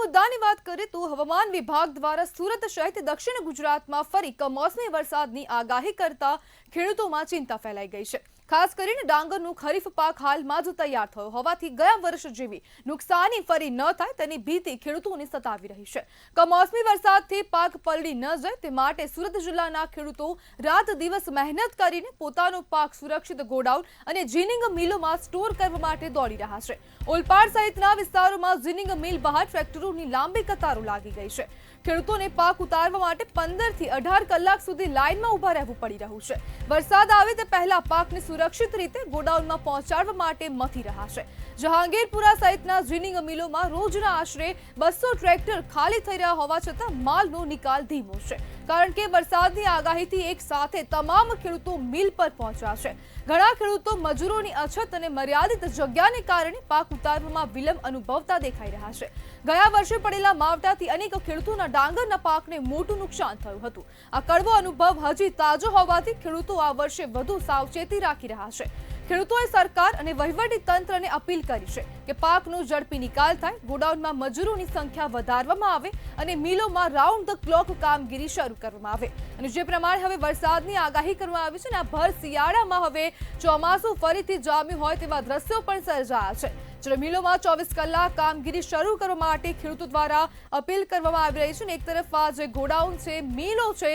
મુદ્દાની વાત કરીએ તો હવામાન વિભાગ દ્વારા સુરત સહિત દક્ષિણ ગુજરાતમાં ફરી કમોસમી વરસાદની આગાહી કરતા ખેડૂતોમાં ચિંતા ફેલાઈ ગઈ છે। ખાસ કરીને ડાંગરનું ખરીફ પાક હાલમાં જ તૈયાર થયો હોવાથી ગયા વર્ષ જેવી નુકસાની ફરી ન થાય તેની ભીતિ ખેડૂતોને સતાવી રહી છે। કમોસમી વરસાદથી પાક પલળી ન જાય તે માટે સુરત જિલ્લાના ખેડૂતો રાત દિવસ મહેનત કરીને પોતાનો પાક સુરક્ષિત ગોડાઉન અને જીનિંગ મિલોમાં સ્ટોર કરવા માટે દોડી રહ્યા છે। ઓલપાડ સહિતના વિસ્તારોમાં જીનિંગ મિલ બહાર ટ્રેક્ટરોની લાંબી કતારો લાગી ગઈ છે। ખેડૂતોને પાક ઉતારવા માટે 15 થી 18 કલાક સુધી લાઇનમાં ઊભા રહેવું પડી રહ્યું છે। વરસાદ આવે તે પહેલા પાકને સુરક્ષિત રીતે ગોડાઉનમાં પહોંચાડવા માટે મથી રહ્યા છે। જહાંગીરપુરા સહિતના જીનિંગ મિલોમાં રોજના આશરે 200 ટ્રેક્ટર ખાલી થઈ રહ્યા હોવા છતાં માલનો નિકાલ ધીમો છે, કારણ કે વરસાદની આગાહીથી એક સાથે તમામ ખેડૂતો મિલ પર પહોંચ્યા છે। ઘણા ખેડૂતો મજૂરોની અછત અને મર્યાદિત જગ્યાને કારણે પાક ઉતારવામાં વિલંબ અનુભવતા દેખાઈ રહ્યા છે। ગયા વર્ષે પડેલા માવઠાથી અનેક ખેડૂતોના ડાંગરના પાકને મોટું નુકસાન થયું હતું। આ કડવો અનુભવ હજી તાજો હોવાથી ખેડૂતો આ વર્ષે વધુ સાવચેતી રાખી રહ્યા છે। ખેડૂતોએ સરકાર અને વહીવટી તંત્રને અપીલ કરી છે કે પાકનો ઝડપી નિકાલ થાય, ગોડાઉનમાં મજૂરોની સંખ્યા વધારવામાં આવે અને મિલોમાં રાઉન્ડ ધ ક્લોક કામગીરી શરૂ કરવામાં આવે। અને જે પ્રમાણે હવે વરસાદની આગાહી કરવામાં આવી છે અને આ ભર શિયાળામાં હવે ચોમાસું ફરીથી જામ્યું હોય તેવા દ્રશ્યો પણ સર્જાયા છે। જ્યારે મિલોમાં 24 કલાક કામગીરી શરૂ કરવા માટે ખેડૂતો દ્વારા અપીલ કરવામાં આવી રહી છે અને એક તરફ આ જે ગોડાઉન છે, મિલો છે,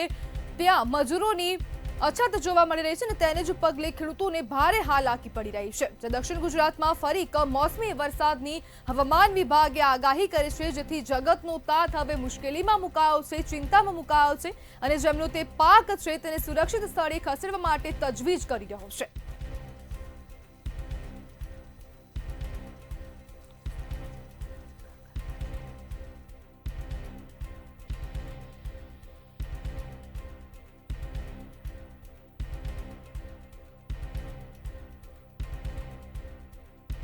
ત્યાં મજૂરોની અછત જોવા મળી રહી છે અને તેને જ પગલે ખેડૂતોને ભારે હાલાકી પડી રહી છે। દક્ષિણ ગુજરાતમાં ફરી કમોસમી વરસાદની હવામાન વિભાગે આગાહી કરી છે, જેથી જગતનો તાત હવે મુશ્કેલીમાં મુકાયો છે, ચિંતામાં મુકાયો છે અને જેમનો તે પાક છે તેને સુરક્ષિત સ્થળે ખસેડવા માટે તજવીજ કરી રહ્યો છે।